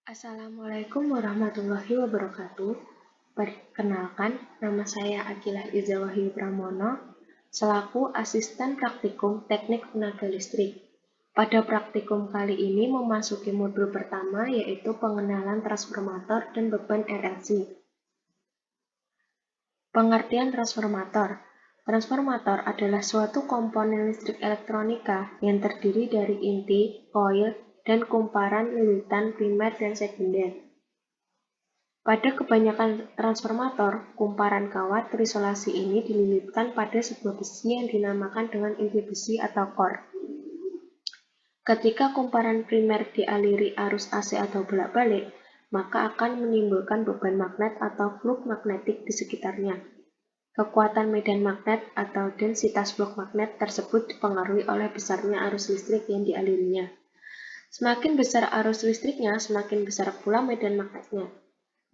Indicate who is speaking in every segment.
Speaker 1: Assalamualaikum warahmatullahi wabarakatuh. Perkenalkan, nama saya Akilah Iza Wahyu Pramono, selaku Asisten Praktikum Teknik Tenaga Listrik. Pada praktikum kali ini memasuki modul pertama, yaitu pengenalan transformator dan beban RLC. Pengertian transformator. Transformator adalah suatu komponen listrik elektronika yang terdiri dari inti, koil, dan kumparan lilitan primer dan sekunder. Pada kebanyakan transformator, kumparan kawat terisolasi ini dililitkan pada sebuah besi yang dinamakan dengan inti besi atau core. Ketika kumparan primer dialiri arus AC atau bolak-balik, maka akan menimbulkan beban magnet atau flux magnetik di sekitarnya. Kekuatan medan magnet atau densitas flux magnet tersebut dipengaruhi oleh besarnya arus listrik yang dialirinya. Semakin besar arus listriknya, semakin besar pula medan magnetnya.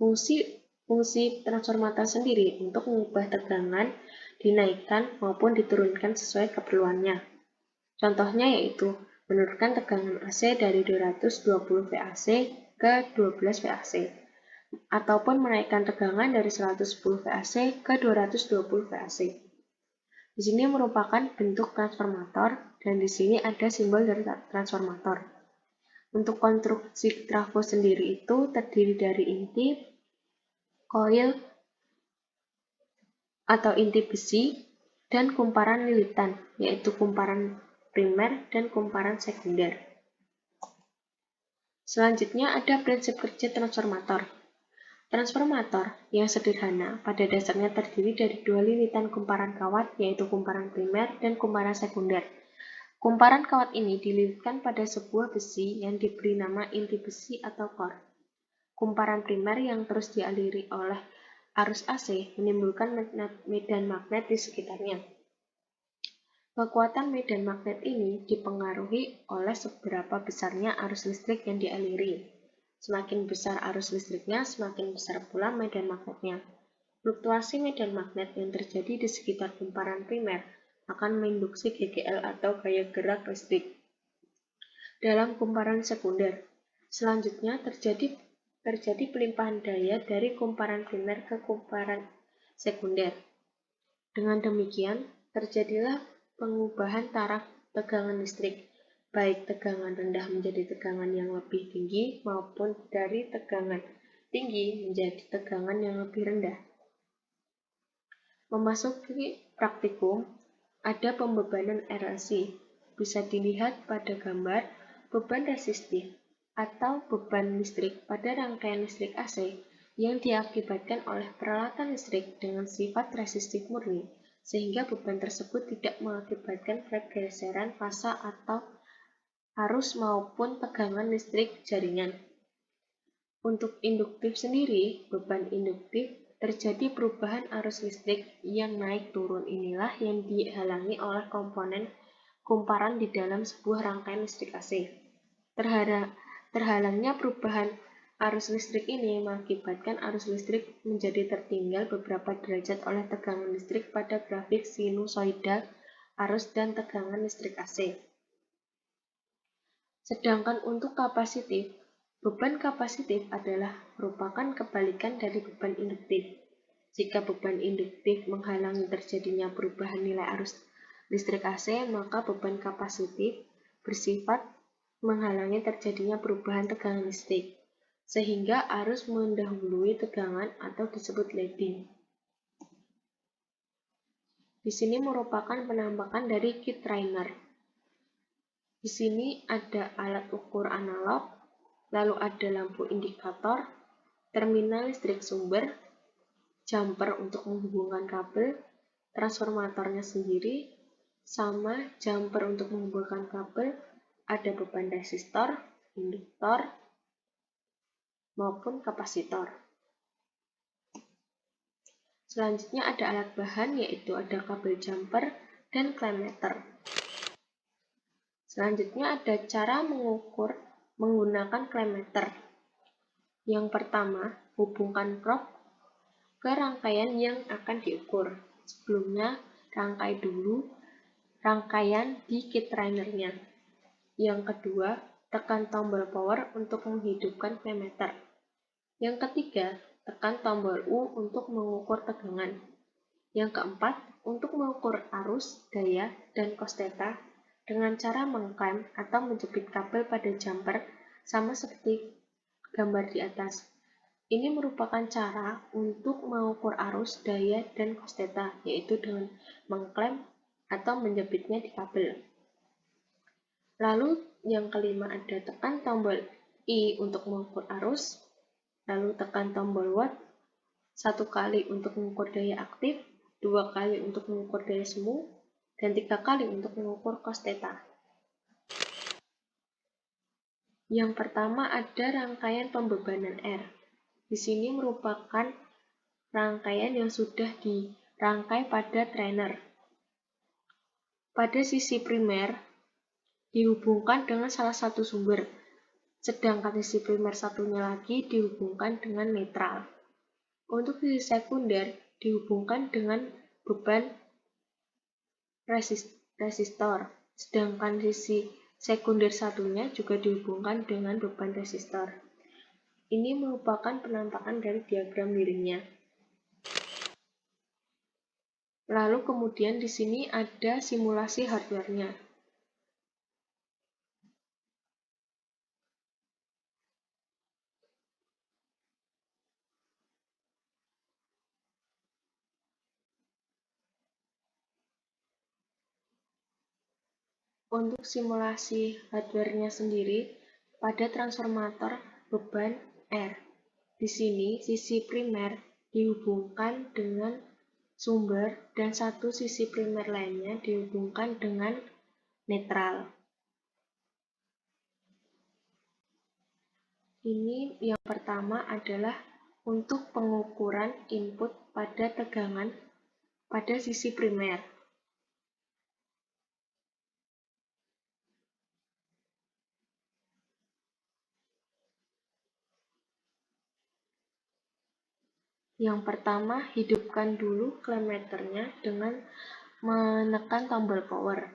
Speaker 1: Fungsi transformator sendiri untuk mengubah tegangan dinaikkan maupun diturunkan sesuai keperluannya. Contohnya yaitu menurunkan tegangan AC dari 220 VAC ke 12 VAC ataupun menaikkan tegangan dari 110 VAC ke 220 VAC. Di sini merupakan bentuk transformator dan di sini ada simbol dari transformator. Untuk konstruksi trafo sendiri itu terdiri dari inti, koil atau inti besi, dan kumparan lilitan, yaitu kumparan primer dan kumparan sekunder. Selanjutnya ada prinsip kerja transformator. Transformator yang sederhana pada dasarnya terdiri dari dua lilitan kumparan kawat, yaitu kumparan primer dan kumparan sekunder. Kumparan kawat ini dililitkan pada sebuah besi yang diberi nama inti besi atau core. Kumparan primer yang terus dialiri oleh arus AC menimbulkan medan magnet di sekitarnya. Kekuatan medan magnet ini dipengaruhi oleh seberapa besarnya arus listrik yang dialiri. Semakin besar arus listriknya, semakin besar pula medan magnetnya. Fluktuasi medan magnet yang terjadi di sekitar kumparan primer akan menginduksi GGL atau gaya gerak listrik dalam kumparan sekunder. Selanjutnya terjadi pelimpahan daya dari kumparan primer ke kumparan sekunder. Dengan demikian, terjadilah pengubahan taraf tegangan listrik, baik tegangan rendah menjadi tegangan yang lebih tinggi maupun dari tegangan tinggi menjadi tegangan yang lebih rendah. Memasuki praktikum, ada pembebanan RLC. Bisa dilihat pada gambar beban resistif atau beban listrik pada rangkaian listrik AC yang diakibatkan oleh peralatan listrik dengan sifat resistif murni, sehingga beban tersebut tidak mengakibatkan pergeseran fasa atau arus maupun tegangan listrik jaringan. Untuk induktif sendiri, beban induktif terjadi perubahan arus listrik yang naik turun, inilah yang dihalangi oleh komponen kumparan di dalam sebuah rangkaian listrik AC. Terhalangnya perubahan arus listrik ini mengakibatkan arus listrik menjadi tertinggal beberapa derajat oleh tegangan listrik pada grafik sinusoidal arus dan tegangan listrik AC. Sedangkan untuk kapasitif, beban kapasitif adalah merupakan kebalikan dari beban induktif. Jika beban induktif menghalangi terjadinya perubahan nilai arus listrik AC, maka beban kapasitif bersifat menghalangi terjadinya perubahan tegangan listrik, sehingga arus mendahului tegangan atau disebut leading. Di sini merupakan penampakan dari kit trainer. Di sini ada alat ukur analog, lalu ada lampu indikator, terminal listrik sumber, jumper untuk menghubungkan kabel, transformatornya sendiri, sama jumper untuk menghubungkan kabel, ada beban resistor, induktor, maupun kapasitor. Selanjutnya ada alat bahan, yaitu ada kabel jumper dan clamp meter. Selanjutnya ada cara mengukur menggunakan clamp meter. Yang pertama, hubungkan probe ke rangkaian yang akan diukur. Sebelumnya, rangkai dulu rangkaian di kit trainernya. Yang kedua, tekan tombol power untuk menghidupkan voltmeter. Yang ketiga, tekan tombol U untuk mengukur tegangan. Yang keempat, untuk mengukur arus, daya, dan cos theta dengan cara mengklem atau menjepit kabel pada jumper sama seperti gambar di atas. Ini merupakan cara untuk mengukur arus, daya, dan cos theta, yaitu dengan mengklem atau menjepitnya di kabel. Lalu yang kelima ada tekan tombol I untuk mengukur arus, lalu tekan tombol watt, 1 kali untuk mengukur daya aktif, 2 kali untuk mengukur daya semu, dan 3 kali untuk mengukur cos theta. Yang pertama ada rangkaian pembebanan R. Di sini merupakan rangkaian yang sudah dirangkai pada trainer. Pada sisi primer dihubungkan dengan salah satu sumber, sedangkan sisi primer satunya lagi dihubungkan dengan netral. Untuk sisi sekunder dihubungkan dengan beban resistor, sedangkan sisi sekunder satunya juga dihubungkan dengan beban resistor. Ini merupakan penampakan dari diagram miringnya. Lalu kemudian di sini ada simulasi hardware-nya. Untuk simulasi hardware-nya sendiri pada transformator beban R. Di sini sisi primer dihubungkan dengan sumber dan satu sisi primer lainnya dihubungkan dengan netral. Ini yang pertama adalah untuk pengukuran input pada tegangan pada sisi primer. Yang pertama, hidupkan dulu klem meternya dengan menekan tombol power.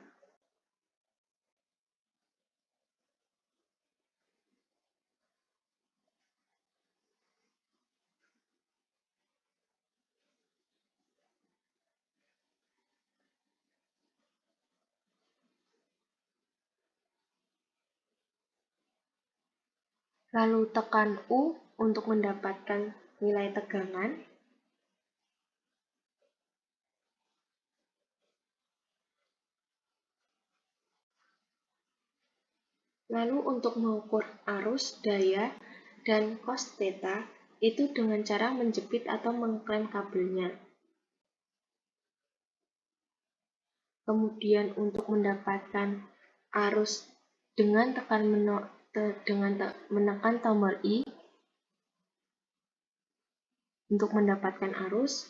Speaker 1: Lalu tekan U untuk mendapatkan nilai tegangan. Lalu untuk mengukur arus, daya, dan cos theta itu dengan cara menjepit atau mengklem kabelnya. Kemudian untuk mendapatkan arus dengan menekan tombol I untuk mendapatkan arus.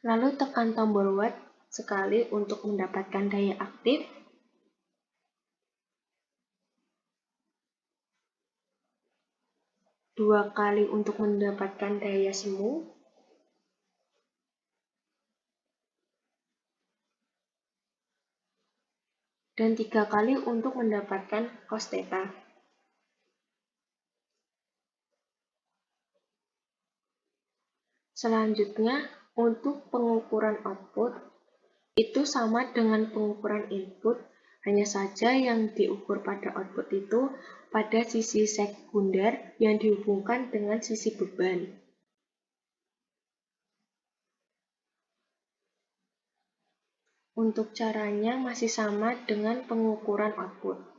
Speaker 1: Lalu tekan tombol watt sekali untuk mendapatkan daya aktif. Dua kali untuk mendapatkan daya semu. Dan 3 kali untuk mendapatkan cos theta. Selanjutnya, untuk pengukuran output, itu sama dengan pengukuran input, hanya saja yang diukur pada output itu pada sisi sekunder yang dihubungkan dengan sisi beban. Untuk caranya masih sama dengan pengukuran output.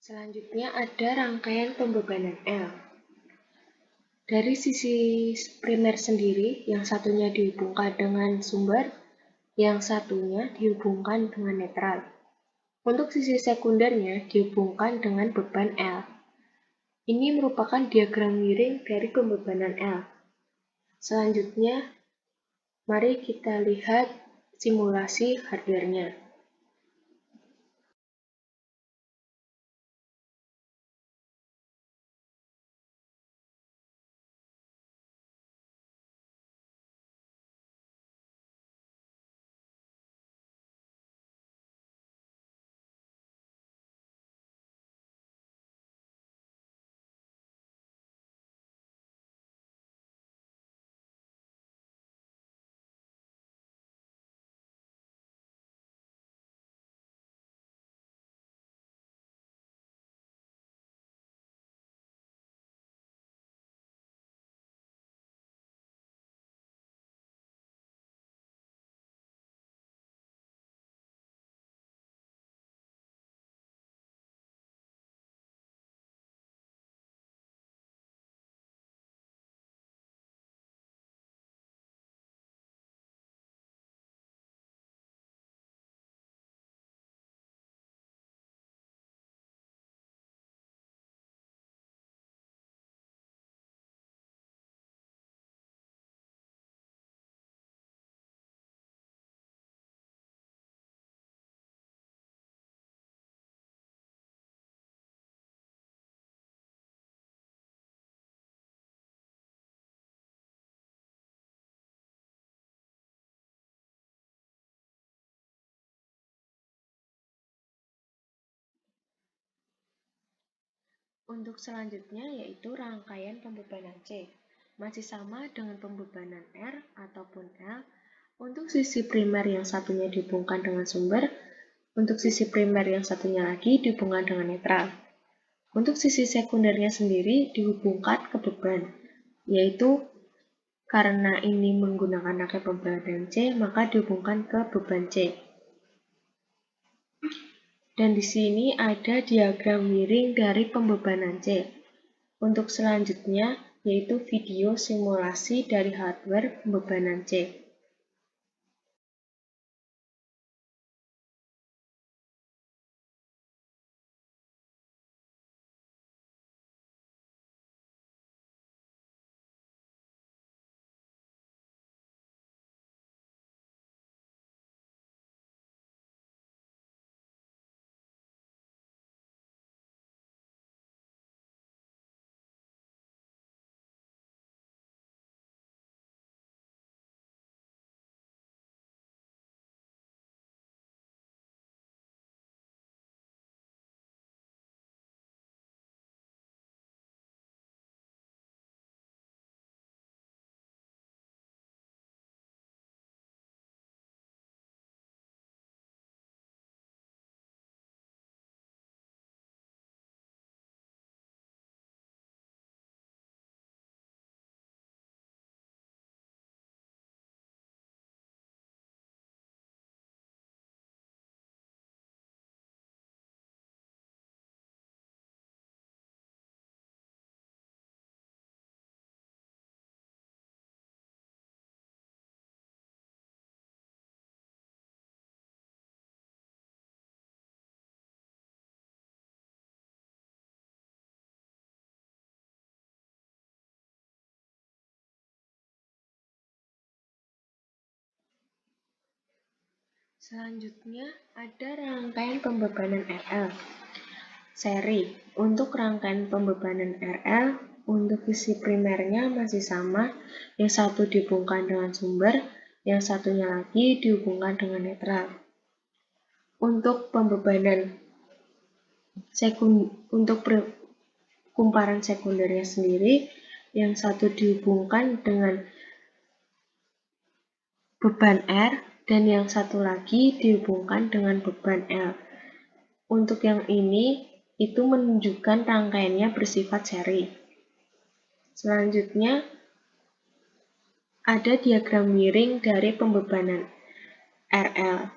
Speaker 1: Selanjutnya ada rangkaian pembebanan L. Dari sisi primer sendiri, yang satunya dihubungkan dengan sumber, yang satunya dihubungkan dengan netral. Untuk sisi sekundernya dihubungkan dengan beban L. Ini merupakan diagram miring dari pembebanan L. Selanjutnya, mari kita lihat simulasi hardware-nya. Untuk selanjutnya yaitu rangkaian pembebanan C. Masih sama dengan pembebanan R ataupun L. Untuk sisi primer yang satunya dihubungkan dengan sumber, untuk sisi primer yang satunya lagi dihubungkan dengan netral. Untuk sisi sekundernya sendiri dihubungkan ke beban, yaitu karena ini menggunakan rangkaian pembebanan C, maka dihubungkan ke beban C. Dan di sini ada diagram miring dari pembebanan C. Untuk selanjutnya, yaitu video simulasi dari hardware pembebanan C. Selanjutnya ada rangkaian pembebanan RL. Seri. Untuk rangkaian pembebanan RL, untuk sisi primernya masih sama, yang satu dihubungkan dengan sumber, yang satunya lagi dihubungkan dengan netral. Untuk pembebanan untuk kumparan sekundernya sendiri, yang satu dihubungkan dengan beban R, dan yang satu lagi dihubungkan dengan beban L. Untuk yang ini, itu menunjukkan rangkaiannya bersifat seri. Selanjutnya, ada diagram miring dari pembebanan RL.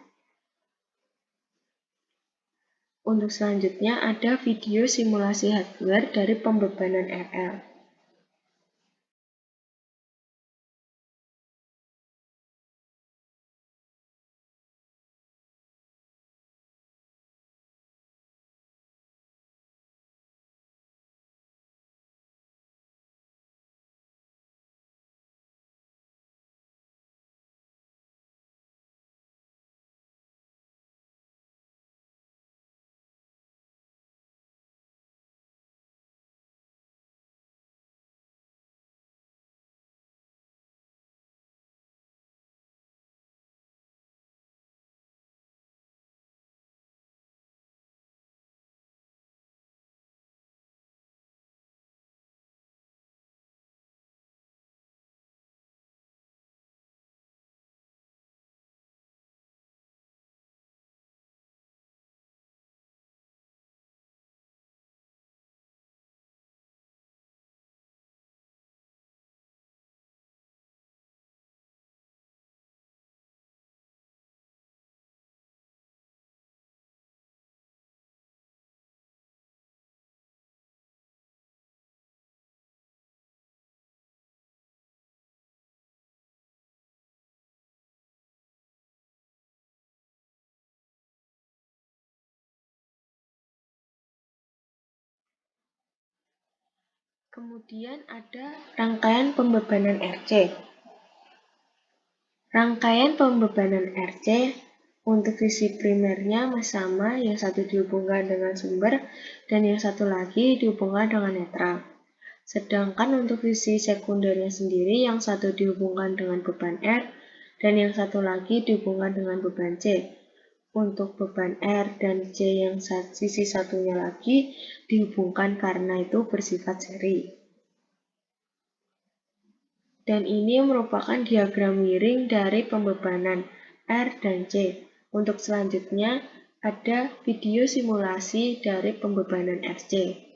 Speaker 1: Untuk selanjutnya ada video simulasi hardware dari pembebanan RL. Kemudian ada rangkaian pembebanan RC. Rangkaian pembebanan RC untuk sisi primernya sama, yang satu dihubungkan dengan sumber dan yang satu lagi dihubungkan dengan netral. Sedangkan untuk sisi sekundernya sendiri, yang satu dihubungkan dengan beban R dan yang satu lagi dihubungkan dengan beban C. Untuk beban R dan C yang sisi satunya lagi dihubungkan karena itu bersifat seri. Dan ini merupakan diagram miring dari pembebanan R dan C. Untuk selanjutnya ada video simulasi dari pembebanan RC.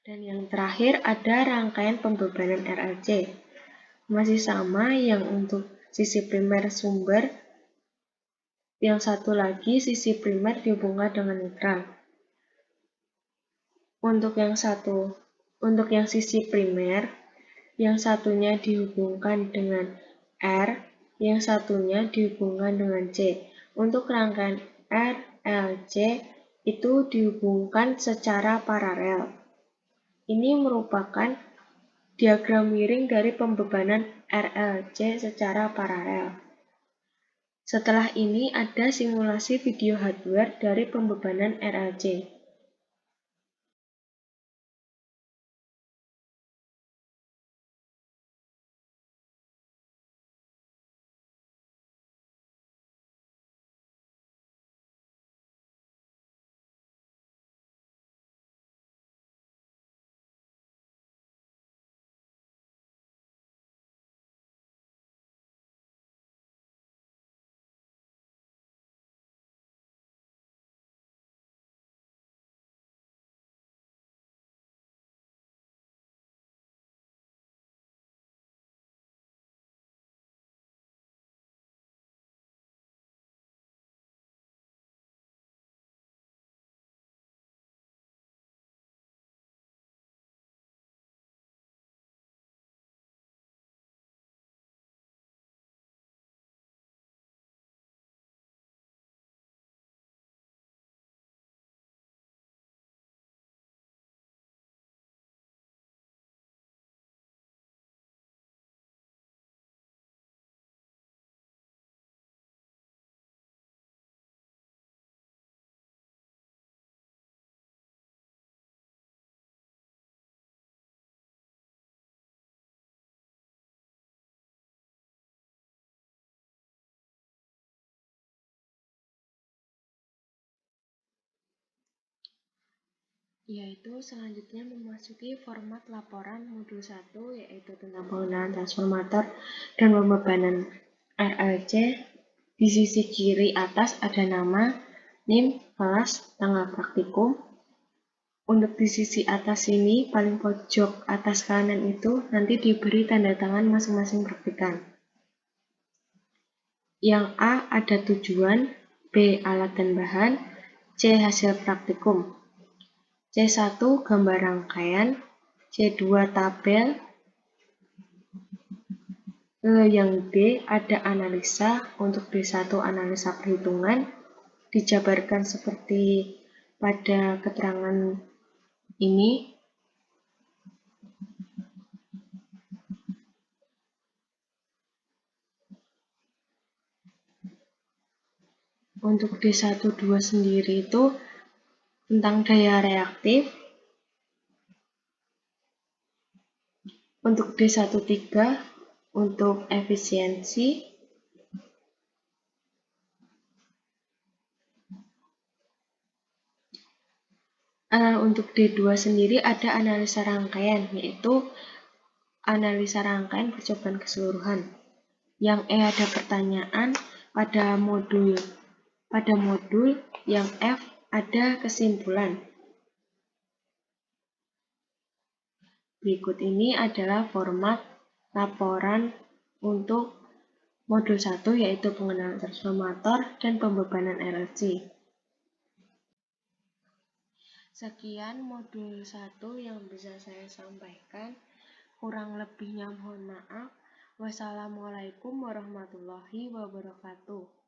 Speaker 1: Dan yang terakhir ada rangkaian pembebanan RLC. Masih sama, yang untuk sisi primer sumber, yang satu lagi sisi primer dihubungkan dengan netral. Untuk yang sisi primer, yang satunya dihubungkan dengan R, yang satunya dihubungkan dengan C. Untuk rangkaian R, L, C itu dihubungkan secara paralel. Ini merupakan diagram miring dari pembebanan RLC secara paralel. Setelah ini ada simulasi video hardware dari pembebanan RLC. Yaitu selanjutnya memasuki format laporan modul 1, yaitu tentang penggunaan transformator dan pembebanan RLC. Di sisi kiri atas ada nama, NIM, kelas, tanggal praktikum. Untuk di sisi atas sini, paling pojok atas kanan itu nanti diberi tanda tangan masing-masing praktikan. Yang A ada tujuan, B alat dan bahan, C hasil praktikum. C1 gambar rangkaian, C2 tabel, yang D ada analisa. Untuk D1 analisa perhitungan, dijabarkan seperti pada keterangan ini. Untuk D1-2 sendiri itu tentang daya reaktif. Untuk D1-3 untuk efisiensi. Untuk D2 sendiri ada analisa rangkaian, yaitu analisa rangkaian percobaan keseluruhan. Yang E ada pertanyaan, pada modul yang F ada kesimpulan. Berikut ini adalah format laporan untuk modul 1, yaitu pengenalan transformator dan pembebanan RLC. Sekian modul 1 yang bisa saya sampaikan. Kurang lebihnya mohon maaf. Wassalamualaikum warahmatullahi wabarakatuh.